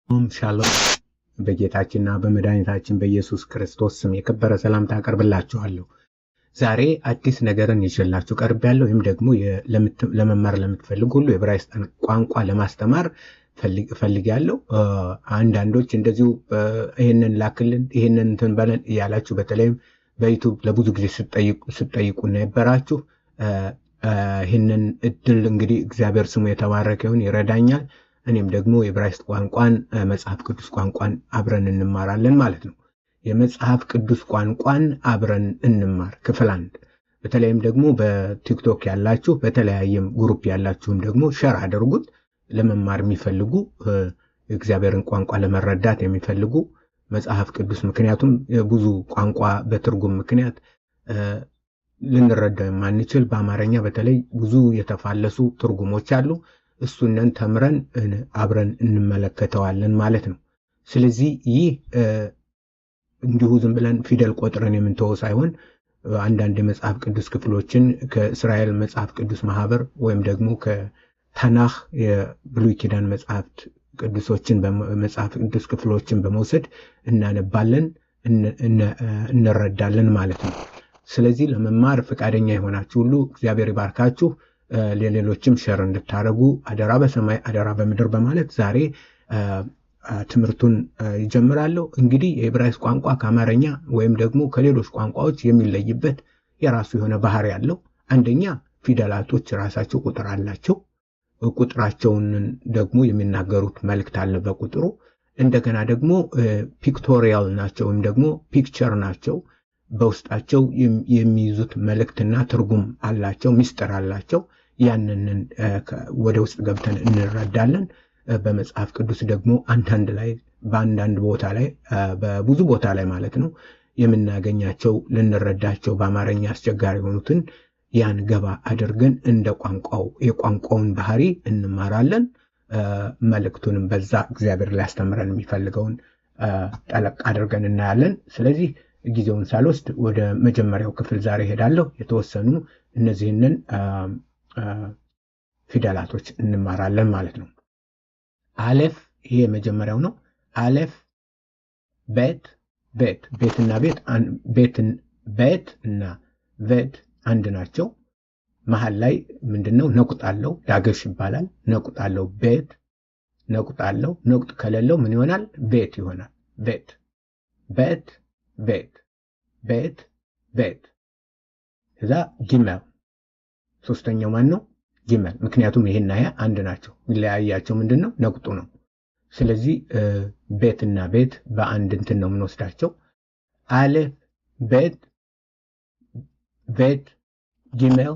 ሻሎም በጌታችንና በመድኃኒታችን በኢየሱስ ክርስቶስ ስም የከበረ ሰላምታ አቀርብላችኋለሁ። ዛሬ አዲስ ነገርን ይዤላችሁ ቀርቤያለሁ። ይህም ደግሞ ለመማር ለምትፈልጉ ሁሉ የዕብራይስጥን ቋንቋ ለማስተማር ፈልጌያለሁ። አንዳንዶች እንደዚሁ ይህንን ላክልን ይህንን እንትን በለን እያላችሁ በተለይም በዩቱብ ለብዙ ጊዜ ስትጠይቁ ነበራችሁ። ይህንን እድል እንግዲህ እግዚአብሔር ስሙ የተባረከ ይሁን ይረዳኛል። እኔም ደግሞ የዕብራይስጥ ቋንቋን መጽሐፍ ቅዱስ ቋንቋን አብረን እንማራለን ማለት ነው። የመጽሐፍ ቅዱስ ቋንቋን አብረን እንማር ክፍል 1። በተለይም ደግሞ በቲክቶክ ያላችሁ በተለያየም ግሩፕ ያላችሁም ደግሞ ሼር አድርጉት። ለመማር የሚፈልጉ የእግዚአብሔርን ቋንቋ ለመረዳት የሚፈልጉ መጽሐፍ ቅዱስ ምክንያቱም ብዙ ቋንቋ በትርጉም ምክንያት ልንረዳው የማንችል በአማርኛ በተለይ ብዙ የተፋለሱ ትርጉሞች አሉ። እሱንን ተምረን አብረን እንመለከተዋለን ማለት ነው። ስለዚህ ይህ እንዲሁ ዝም ብለን ፊደል ቆጥረን የምንተወው ሳይሆን አንዳንድ የመጽሐፍ ቅዱስ ክፍሎችን ከእስራኤል መጽሐፍ ቅዱስ ማህበር ወይም ደግሞ ከተናህ የብሉይ ኪዳን መጽሐፍት ቅዱሶችን በመጽሐፍ ቅዱስ ክፍሎችን በመውሰድ እናነባለን፣ እንረዳለን ማለት ነው። ስለዚህ ለመማር ፈቃደኛ የሆናችሁ ሁሉ እግዚአብሔር ይባርካችሁ። ለሌሎችም ሼር እንድታረጉ አደራ በሰማይ አደራ በምድር በማለት ዛሬ ትምህርቱን ይጀምራለሁ። እንግዲህ የዕብራይስጥ ቋንቋ ከአማርኛ ወይም ደግሞ ከሌሎች ቋንቋዎች የሚለይበት የራሱ የሆነ ባህሪ ያለው አንደኛ ፊደላቶች ራሳቸው ቁጥር አላቸው። ቁጥራቸውን ደግሞ የሚናገሩት መልእክት አለ በቁጥሩ። እንደገና ደግሞ ፒክቶሪያል ናቸው ወይም ደግሞ ፒክቸር ናቸው። በውስጣቸው የሚይዙት መልእክትና ትርጉም አላቸው፣ ምስጢር አላቸው። ያንን ወደ ውስጥ ገብተን እንረዳለን። በመጽሐፍ ቅዱስ ደግሞ አንዳንድ ላይ በአንዳንድ ቦታ ላይ በብዙ ቦታ ላይ ማለት ነው የምናገኛቸው ልንረዳቸው በአማርኛ አስቸጋሪ የሆኑትን ያን ገባ አድርገን እንደ የቋንቋውን ባህሪ እንማራለን። መልእክቱንም በዛ እግዚአብሔር ሊያስተምረን የሚፈልገውን ጠለቅ አድርገን እናያለን። ስለዚህ ጊዜውን ሳልወስድ ወደ መጀመሪያው ክፍል ዛሬ ሄዳለሁ። የተወሰኑ እነዚህንን ፊደላቶች እንማራለን ማለት ነው። አሌፍ ይሄ መጀመሪያው ነው። አሌፍ ቤት ቤትና ቤት እና ቬት አንድ ናቸው። መሃል ላይ ምንድነው ነቁጣለው? ዳገሽ ይባላል። ነቁጣለው ቤት ነቁጣለው። ነቁጥ ከሌለው ምን ይሆናል? ቤት ይሆናል። ቤት እዛ ጊመል ሶስተኛው ማን ነው? ጊመል። ምክንያቱም ይሄና ይሄ አንድ ናቸው። የሚለያያቸው ምንድነው? ነቁጡ ነው። ስለዚህ ቤትና ቤት በአንድ እንትን ነው የምንወስዳቸው። አሌፍ ቤት ጊመል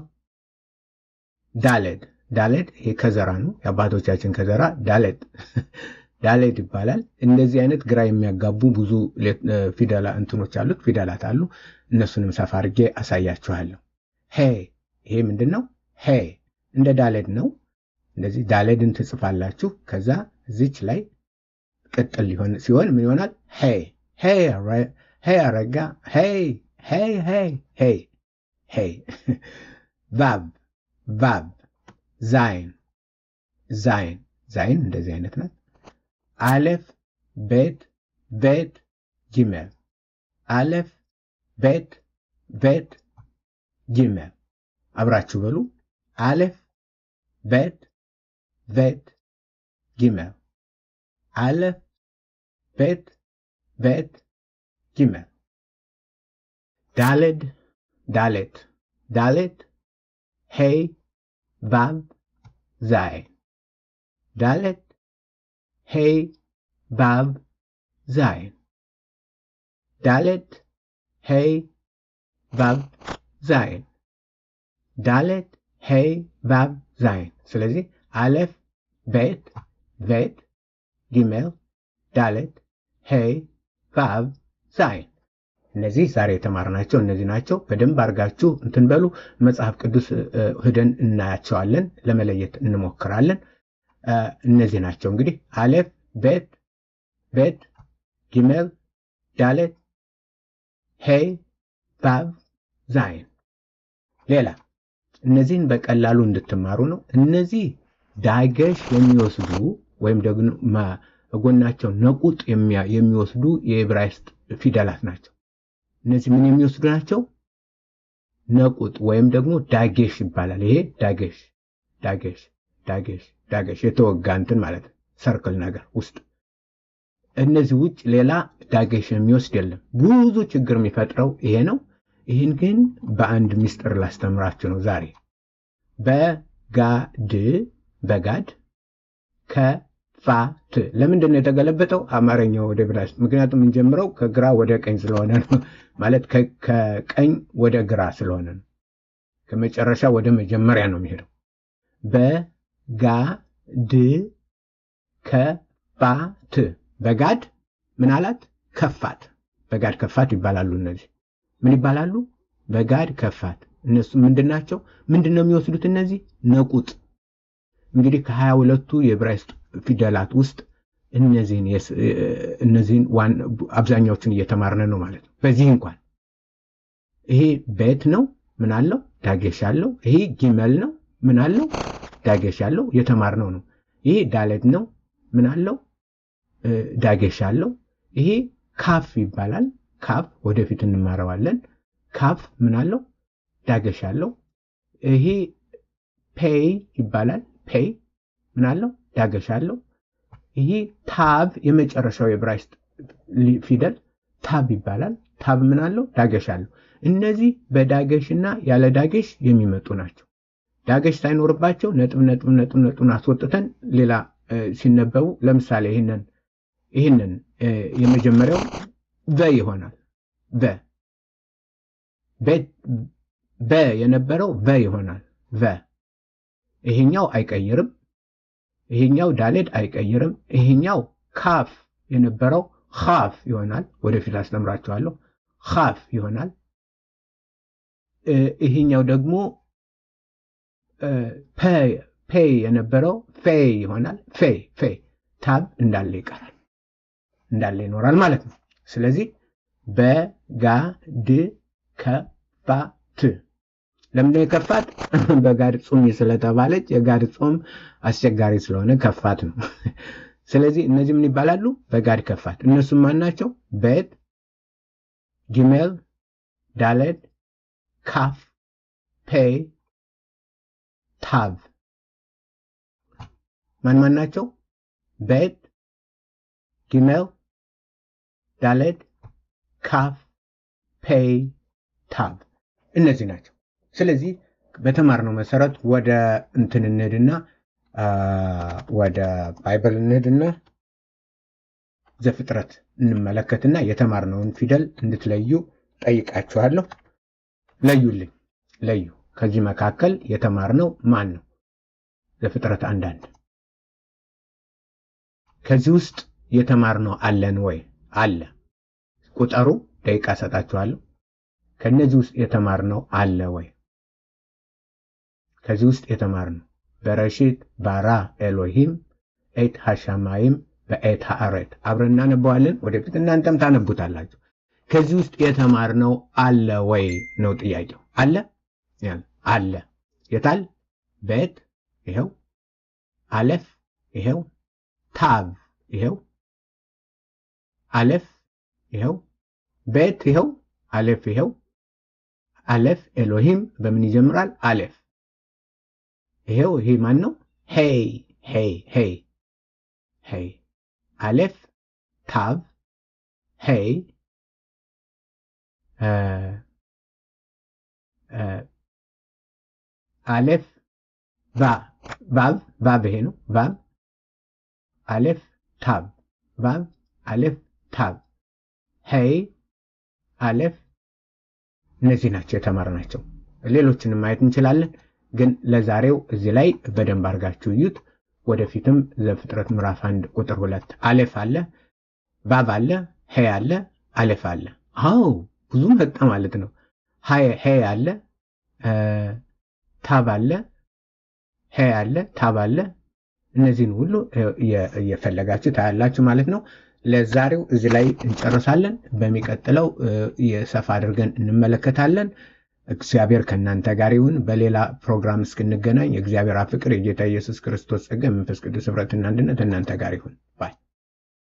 ዳሌድ ይሄ ከዘራ ነው። የአባቶቻችን ከዘራ ዳሌድ ይባላል። እንደዚህ አይነት ግራ የሚያጋቡ ብዙ ፊደላት አሉ። እነሱንም ሰፋ አድርጌ አሳያችኋለሁ። ይሄ ምንድነው? እንደ ዳሌድ ነው። እንደዚህ ዳሌድን ትጽፋላችሁ። ከዛ እዚች ላይ ቅጥል ሲሆን ምን ይሆናል? አረጋ ቫብ ዛይን እንደዚህ አይነት ናት። አሌፍ ቤት ጊመል አሌፍ ቤት ጊመል። አብራችሁ በሉ። አሌፍ ቤት ጊመል አሌፍ ቤት ጊመል። ዳሌት ሄይ ቫብ ዛይን ዳሌት ሄይ ቫብ ዛይን ዳሌት ሄይ ቫብ ዛይን ዳሌት ሄይ ቫብ ዛይን። ስለዚህ አሌፍ ቤት ጊመል ዳሌት ሄይ ቫብ ዛይን። እነዚህ ዛሬ የተማርናቸው እነዚህ ናቸው። በደንብ አድርጋችሁ እንትን በሉ። መጽሐፍ ቅዱስ ሄደን እናያቸዋለን፣ ለመለየት እንሞክራለን። እነዚህ ናቸው እንግዲህ አሌፍ ቤት ጊመል ዳሌት ሄይ ቫብ ዛይን። ሌላ እነዚህን በቀላሉ እንድትማሩ ነው። እነዚህ ዳገሽ የሚወስዱ ወይም ደግሞ ጎናቸው ነቁጥ የሚወስዱ የዕብራይስጥ ፊደላት ናቸው። እነዚህ ምን የሚወስዱ ናቸው? ነቁጥ ወይም ደግሞ ዳጌሽ ይባላል። ይሄ ዳጌሽ የተወጋ እንትን ማለት ነው፣ ሰርክል ነገር ውስጥ። እነዚህ ውጭ ሌላ ዳጌሽ የሚወስድ የለም። ብዙ ችግር የሚፈጥረው ይሄ ነው። ይህን ግን በአንድ ምስጢር ላስተምራችሁ ነው ዛሬ። በጋድ ከፋት ለምንድን ነው የተገለበጠው አማርኛው ወደ ዕብራይስጥ? ምክንያቱም እንጀምረው ከግራ ወደ ቀኝ ስለሆነ ነው። ማለት ከቀኝ ወደ ግራ ስለሆነ ነው። ከመጨረሻ ወደ መጀመሪያ ነው የሚሄደው። በጋድ ከፋት። በጋድ ምን አላት? ከፋት። በጋድ ከፋት ይባላሉ። እነዚህ ምን ይባላሉ? በጋድ ከፋት። እነሱ ምንድናቸው? ምንድነው የሚወስዱት? እነዚህ ነቁጥ። እንግዲህ ከ22ቱ የዕብራይስጥ ፊደላት ውስጥ እነዚህን አብዛኛዎቹን እየተማርነ ነው ማለት ነው። በዚህ እንኳን ይሄ ቤት ነው፣ ምን አለው? ዳጌሽ አለው። ይሄ ጊመል ነው፣ ምን አለው? ዳጌሽ አለው። የተማርነው ነው። ይሄ ዳሌት ነው፣ ምን አለው? ዳጌሽ አለው። ይሄ ካፍ ይባላል። ካፍ ወደፊት እንማረዋለን። ካፍ ምን አለው? ዳጌሽ አለው። ይሄ ፔይ ይባላል። ፔይ ምን አለው? ዳጌሽ አለው። ይሄ ታብ የመጨረሻው የዕብራይስጥ ፊደል ታብ ይባላል። ታብ ምን አለው? ዳጌሽ አለው። እነዚህ በዳጌሽና ያለ ዳጌሽ የሚመጡ ናቸው። ዳጌሽ ሳይኖርባቸው ነጥብ አስወጥተን ሌላ ሲነበቡ ለምሳሌ ይህንን የመጀመሪያው በ ይሆናል። በ የነበረው በ ይሆናል። ይሄኛው አይቀይርም። ይሄኛው ዳሌድ አይቀይርም። ይሄኛው ካፍ የነበረው ኻፍ ይሆናል። ወደፊት አስተምራችኋለሁ። ኻፍ ይሆናል። ይሄኛው ደግሞ ፔ የነበረው ፌ ይሆናል። ፌ ታብ እንዳለ ይቀራል፣ እንዳለ ይኖራል ማለት ነው። ስለዚህ በጋድ ከፋት። ለምንድነው የከፋት? በጋድ ጾም ስለተባለች የጋድ ጾም አስቸጋሪ ስለሆነ ከፋት ነው። ስለዚህ እነዚህ ምን ይባላሉ? በጋድ ከፋት። እነሱም ማን ናቸው? ቤት፣ ጊሜል፣ ዳሌድ፣ ካፍ፣ ፔይ፣ ታብ። ማን ናቸው? ቤት፣ ጊሜል፣ ዳሌድ፣ ካፍ፣ ፔይ፣ ታብ። እነዚህ ናቸው። ስለዚህ በተማርነው መሰረት ወደ እንትን እንሄድና ወደ ባይብል እንሄድና ዘፍጥረት እንመለከትና የተማርነውን ፊደል እንድትለዩ ጠይቃችኋለሁ። ለዩ። ከዚህ መካከል የተማርነው ማን ነው? ዘፍጥረት 1:1። ከዚህ ውስጥ የተማርነው አለን ወይ? አለ። ቁጥሩ ደቂቃ ሰጣችኋለሁ። ከነዚህ ውስጥ የተማርነው አለ ወይ? ከዚህ ውስጥ የተማርነው በረሺት ባራ ኤሎሂም ኤት ሃሻማይም በኤት ሃአሬት። አብረን እናነበዋለን። ወደፊት እናንተም ታነቡታላችሁ። ከዚህ ውስጥ የተማርነው አለ ወይ ነው ጥያቄው። አለ አለ። የታል? ቤት ይሄው፣ አለፍ ይሄው፣ ታብ ይሄው፣ አለፍ ይሄው፣ ቤት ይሄው፣ አለፍ ይሄው። አለፍ ኤሎሂም በምን ይጀምራል? አለፍ ይሄው። ይሄ ማን ነው? ሄይ። አለፍ ታብ ሄይ አለፍ ባብ ይሄ ነው። ባብ አለፍ ታብ ባብ አለፍ ታብ ሄይ አለፍ። እነዚህ ናቸው የተማርናቸው። ሌሎችንም ማየት እንችላለን፣ ግን ለዛሬው እዚህ ላይ በደንብ አድርጋችሁ እዩት። ወደፊትም ዘፍጥረት ምዕራፍ 1 ቁጥር 2 አለፍ አለ፣ ባብ አለ፣ ሄይ አለ፣ አለፍ አለ። አዎ ብዙ መጣ ማለት ነው። ሄይ አለ፣ ታብ አለ፣ ሄይ አለ፣ ታብ አለ። እነዚህን ሁሉ እየፈለጋችሁ ታያላችሁ ማለት ነው። ለዛሬው እዚህ ላይ እንጨርሳለን። በሚቀጥለው የሰፋ አድርገን እንመለከታለን። እግዚአብሔር ከእናንተ ጋር ይሁን። በሌላ ፕሮግራም እስክንገናኝ የእግዚአብሔር ፍቅር፣ የጌታ ኢየሱስ ክርስቶስ ጸጋ፣ መንፈስ ቅዱስ ኅብረትና አንድነት እናንተ ጋር ይሁን ባይ